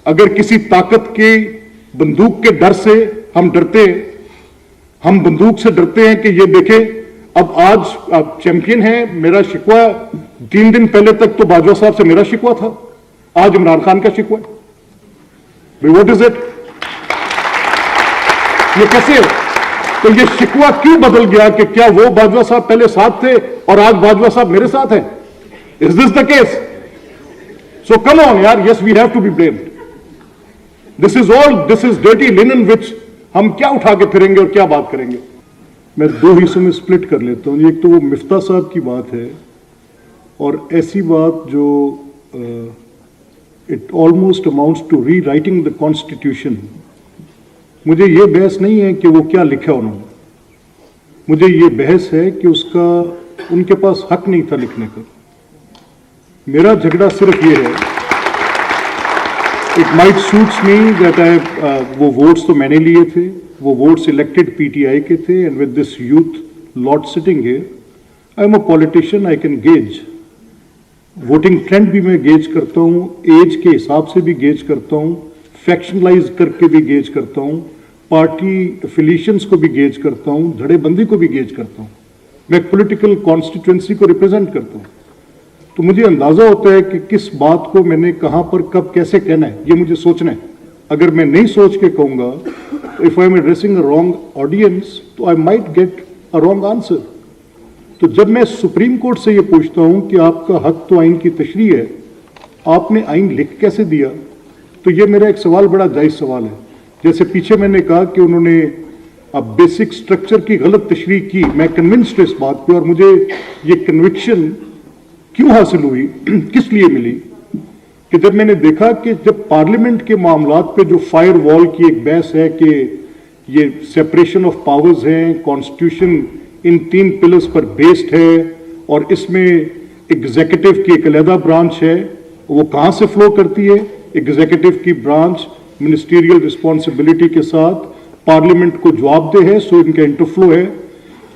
अगर किसी ताकत के बंदूक के डर से हम डरते हैं, हम बंदूक से डरते हैं कि ये देखें अब आज चैंपियन है, मेरा शिकवा 3 दिन पहले तक तो बाजवा साहब से मेरा शिकवा था, आज इमरान खान का शिकवा है। What is it? ये कैसे? तो ये शिकवा क्यों बदल गया कि क्या वो बाजवा साहब पहले साथ थे और आज बाजवा साहब मेरे साथ हैं? Is this the case? So come on यार, yes we have to be blamed. This is dirty linen which हम क्या उठा के फिरेंगे और क्या बात करेंगे। मैं 2 हिस्सों में स्प्लिट कर लेता हूं। एक तो वो मिफ्ता साहब की बात है और ऐसी बात जो it almost amounts to rewriting the constitution. मुझे ये बहस नहीं है कि वो क्या लिखा उन्होंने, मुझे ये बहस है कि उसका उनके पास हक नहीं था लिखने का। मेरा झगड़ा सिर्फ ये है, it might suits me that वो वोट्स तो मैंने लिए थे, वो वोट्स इलेक्टेड पीटीआई के थे, and with this youth lot sitting here I am a politician, I can gauge voting trend भी मैं गेज करता हूं, एज के हिसाब से भी गेज करता हूं, फैक्शनलाइज करके भी गेज करता हूं, पार्टी एफिलिएशंस को भी गेज करता हूं, धड़ेबंदी को भी गेज करता हूं। मैं एक पॉलिटिकल कॉन्स्टिट्यूएंसी को रिप्रेजेंट करता हूं, तो मुझे अंदाजा होता है कि किस बात को मैंने कहां पर कब कैसे कहना है, ये मुझे सोचना है। अगर मैं नहीं सोच के कहूंगा, if I am addressing a wrong audience, तो I might get a wrong answer. तो जब मैं सुप्रीम कोर्ट से ये पूछता हूं कि आपका हक तो आइन की तशरीह है, आपने आइन लिख कैसे दिया, तो ये मेरा एक सवाल बड़ा जायज सवाल है। जैसे पीछे मैंने कहा कि उन्होंने अब बेसिक स्ट्रक्चर की गलत तशरीह की, मैं कन्विंस्ड इस बात पे, और मुझे ये कन्विक्शन क्यों हासिल हुई, किस लिए मिली, कि जब मैंने देखा कि जब पार्लियामेंट के मामलात पे जो फायर वॉल की एक बहस है कि ये सेपरेशन ऑफ पावर्स है, कॉन्स्टिट्यूशन इन 3 पिलर्स पर बेस्ड है और इसमें एग्जीक्यूटिव की एक अलहदा ब्रांच है, वो कहां से फ्लो करती है? एग्जीक्यूटिव की ब्रांच मिनिस्टीरियल रिस्पॉन्सिबिलिटी के साथ पार्लियामेंट को जवाबदेह है, सो इनका इंटरफ्लो है।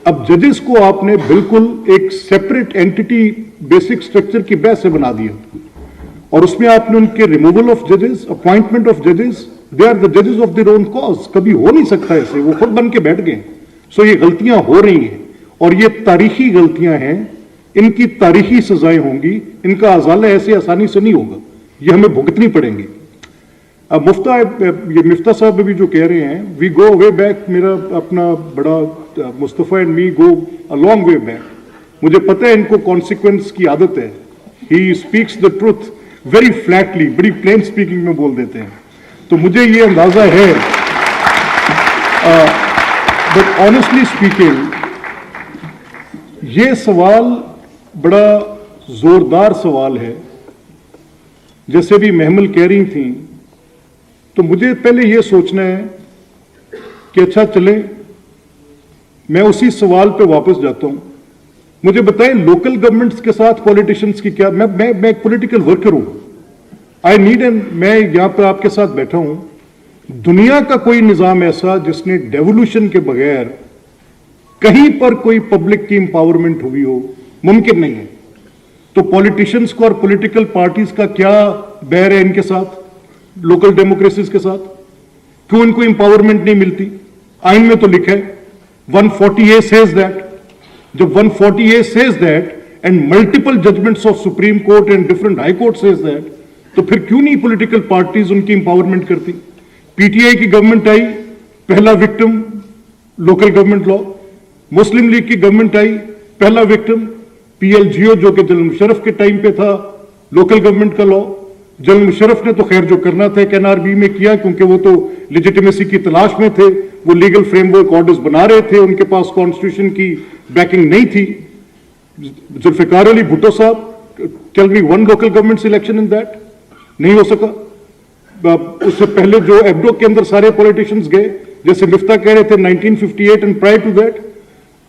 अब जजेस को आपने बिल्कुल एक सेपरेट एंटिटी बेसिक स्ट्रक्चर की बहस से बना दिया और उसमें आपने उनके रिमूवल ऑफ जजेस, अपॉइंटमेंट ऑफ जजेस, दे आर द जजेस ऑफ देयर ओन कॉज। कभी हो नहीं सकता ऐसे, वो खुद बन के बैठ गए। सो ये गलतियां हो रही हैं और ये तारीखी गलतियां हैं, इनकी तारीखी सजाएं होंगी, इनका अजाला ऐसे आसानी से नहीं होगा, ये हमें भुगतनी पड़ेंगी। अब ये मिफ्ता साहब भी जो कह रहे हैं, वी गो वे बैक, मेरा अपना बड़ा Mustafa and me go a long way back. मुझे पता है इनको कॉन्सिक्वेंस की आदत है, he speaks the truth very Flatley, बड़ी प्लेन स्पीकिंग में बोल देते हैं, तो मुझे ये अंदाजा है। बट ऑनेस्टली स्पीकिंग, ये सवाल बड़ा जोरदार सवाल है। जैसे भी महमल कह रही थी, तो मुझे पहले ये सोचना है कि अच्छा चले, मैं उसी सवाल पे वापस जाता हूं। मुझे बताएं लोकल गवर्नमेंट्स के साथ पॉलिटिशियंस की क्या, मैं एक पॉलिटिकल वर्कर हूं, आई नीड एंड मैं यहां पर आपके साथ बैठा हूं। दुनिया का कोई निजाम ऐसा जिसने डेवोल्यूशन के बगैर कहीं पर कोई पब्लिक की इंपावरमेंट हुई हो, मुमकिन नहीं है। तो पॉलिटिशियंस को और पॉलिटिकल पार्टीज का क्या बैर है इनके साथ, लोकल डेमोक्रेसीज के साथ? क्यों इनको इंपावरमेंट नहीं मिलती? आइन में तो लिखा है 140A सेज दैट। जब 140A says that and multiple judgements of supreme court and different high court says that, तो फिर क्यों नहीं पॉलिटिकल पार्टीज उनकी इंपावरमेंट करती? पीटीआई की गवर्नमेंट आई, पहला विक्टिम लोकल गवर्नमेंट लॉ। मुस्लिम लीग की गवर्नमेंट आई, पहला विक्टिम पीएलजीओ, जो कि जनरल मुशर्रफ के टाइम पे था, लोकल गवर्नमेंट का लॉ। जनरल मुशर्रफ ने तो खैर जो करना था एनआरबी में किया, क्योंकि वो तो लेजिटिमेसी की तलाश में थे, वो लीगल फ्रेमवर्क ऑर्डर्स बना रहे थे, उनके पास कॉन्स्टिट्यूशन की बैकिंग नहीं थी। जुल्फिकार अली भुट्टो साहब, tell me one local government election in that, नहीं हो सका। उससे पहले जो एब्डो के अंदर सारे पॉलिटिशियंस गए, जैसे मिफ्ता कह रहे थे 1958 and prior to that,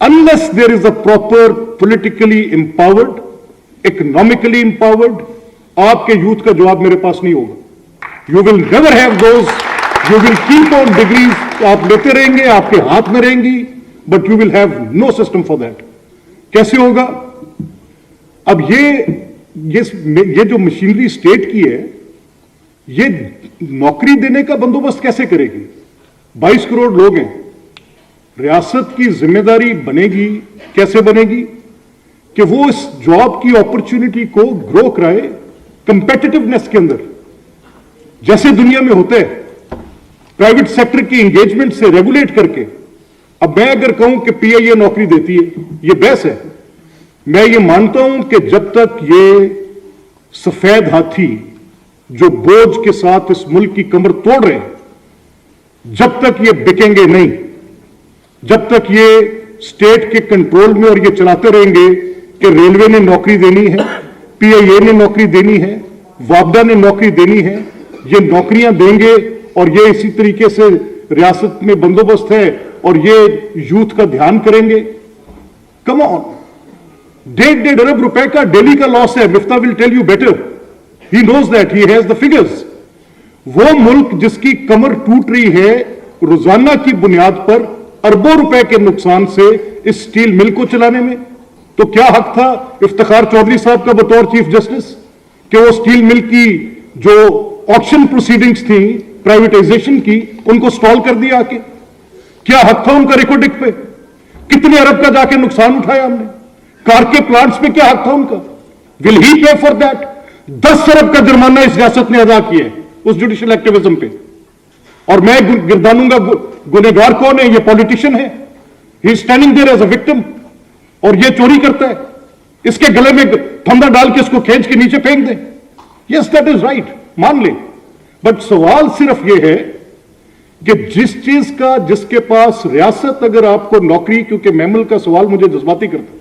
unless there is a proper politically empowered, economically empowered, आपके यूथ का जवाब मेरे पास नहीं होगा। You will never have those, you will keep on degrees, आप लेते रहेंगे, आपके हाथ में रहेंगी, but you will have no system for that। कैसे होगा? अब ये जो मशीनरी स्टेट की है, ये नौकरी देने का बंदोबस्त कैसे करेगी? 22 करोड़ लोग हैं, रियासत की जिम्मेदारी बनेगी, कैसे बनेगी कि वो इस जॉब की अपॉर्चुनिटी को ग्रो कराए कंपेटिटिवनेस के अंदर, जैसे दुनिया में होता है, प्राइवेट सेक्टर की एंगेजमेंट से रेगुलेट करके। अब मैं अगर कहूं कि पीआईए नौकरी देती है, ये बहस है। मैं ये मानता हूं कि जब तक ये सफेद हाथी जो बोझ के साथ इस मुल्क की कमर तोड़ रहे हैं, जब तक ये बिकेंगे नहीं, जब तक ये स्टेट के कंट्रोल में और ये चलाते रहेंगे कि रेलवे ने नौकरी देनी है, पीआईए ने नौकरी देनी है, वापडा ने नौकरी देनी है, ये नौकरियां देंगे और ये इसी तरीके से रियासत में बंदोबस्त है और ये यूथ का ध्यान करेंगे। कम ऑन, 1.5 अरब रुपए का डेली का लॉस है। Miftah will tell you better, he knows that, he has the figures. वो मुल्क जिसकी कमर टूट रही है रोजाना की बुनियाद पर अरबों रुपए के नुकसान से इस स्टील मिल को चलाने में, तो क्या हक था इफ्तिखार चौधरी साहब का बतौर चीफ जस्टिस कि वो स्टील मिल की जो ऑक्शन प्रोसीडिंग्स थी प्राइवेटाइजेशन की, उनको स्टॉल कर दिया आके? क्या हक था उनका रिकॉर्डिंग पे? कितने अरब का जाके नुकसान उठाया हमने? कार के प्लांट्स पे क्या हक था उनका? विल ही पे फॉर दैट? 10 अरब का जुर्माना इस रियासत ने अदा किया है उस जुडिशियल एक्टिविज्म पे, और मैं गिरदानूंगा गुनहगार कौन है? ये पॉलिटिशियन है, he standing there as a victim, और ये चोरी करता है। इसके गले में फंदा डाल के इसको खींच के नीचे फेंक दें। यस, दैट इज राइट, मान ले, बट सवाल सिर्फ यह है कि जिस चीज का जिसके पास रियासत, अगर आपको नौकरी, क्योंकि मैमल का सवाल मुझे जज्बाती करता,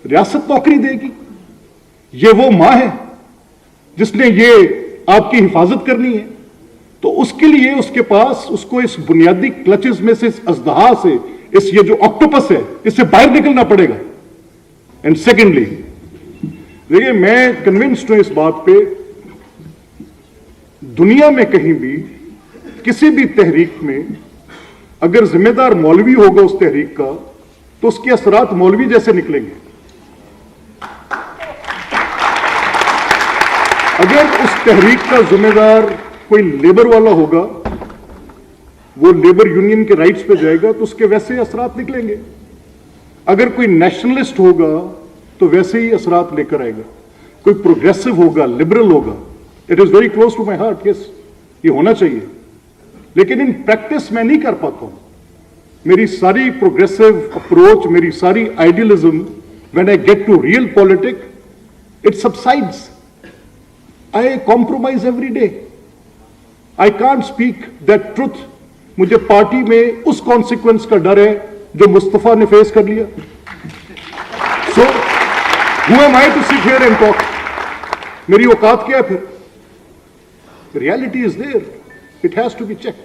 रियासत नौकरी देगी, ये वो मां है जिसने ये आपकी हिफाजत करनी है, तो उसके लिए उसके पास, उसको इस बुनियादी क्लचेस में से, इस अजदहा से, इस ये जो ऑक्टोपस है, इससे बाहर निकलना पड़ेगा। एंड सेकेंडली, देखिए, मैं कन्विंस्ड हूं इस बात पे, दुनिया में कहीं भी किसी भी तहरीक में अगर जिम्मेदार मौलवी होगा उस तहरीक का, तो उसके असरात मौलवी जैसे निकलेंगे। अगर उस तहरीक का जिम्मेदार कोई लेबर वाला होगा, वो लेबर यूनियन के राइट्स पे जाएगा, तो उसके वैसे ही असरात निकलेंगे। अगर कोई नेशनलिस्ट होगा तो वैसे ही असरात लेकर आएगा। कोई प्रोग्रेसिव होगा, लिबरल होगा, it is very close to my heart, yes, ये होना चाहिए, लेकिन इन प्रैक्टिस मैं नहीं कर पाता हूं। मेरी सारी प्रोग्रेसिव अप्रोच, मेरी सारी idealism, when I get to real politics, it subsides. I compromise every day, I can't speak that truth. मुझे पार्टी में उस कॉन्सिक्वेंस का डर है जो मुस्तफा ने फेस कर लिया। So who am I to sit here and talk? मेरी औकात क्या है फिर? Reality is there, it has to be checked.